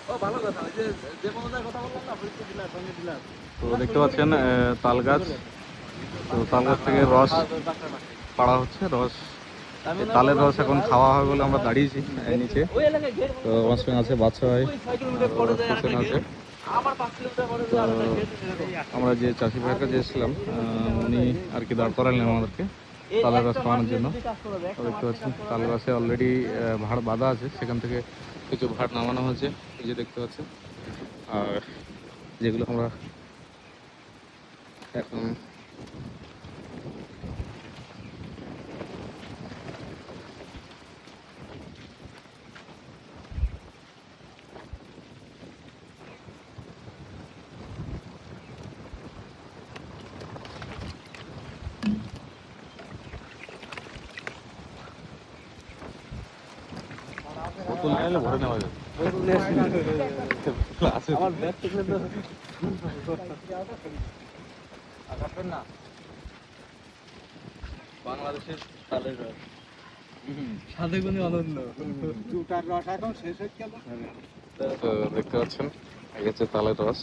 তো দেখতে পাচ্ছেন তাল গাছ, তো তাল গাছ থেকে রস পাড়া হচ্ছে। রস, তালের রস এখন খাওয়া হবে বলে আমরা দাঁড়িয়েছি নিচে। তো আমার সঙ্গে আছে বাচ্চা ভাই, হোসেন আছে। তো আমরা যে চাষি ভাইয়ের কাছে এসেছিলাম উনি আর কি দাঁড় করালেন আমাদেরকে তালের রস খাওয়ানোর জন্য। তো দেখতে পাচ্ছেন তাল গাছে অলরেডি ভাড় বাঁধা আছে, সেখান থেকে কিছু ভাড় নামানো হয়েছে, এই যে দেখতে পাচ্ছেন। আর যেগুলো আমরা এখন বোতল নিয়ে এলে ভরে নেওয়া যাবে। আমার ব্যাগ থেকে না বাংলাদেশের তালের রস সাথে কোনো অনন্য দুটার রস এখন শেষ হয়ে গেল। তো দেখতে পাচ্ছেন এই হচ্ছে তালের রস।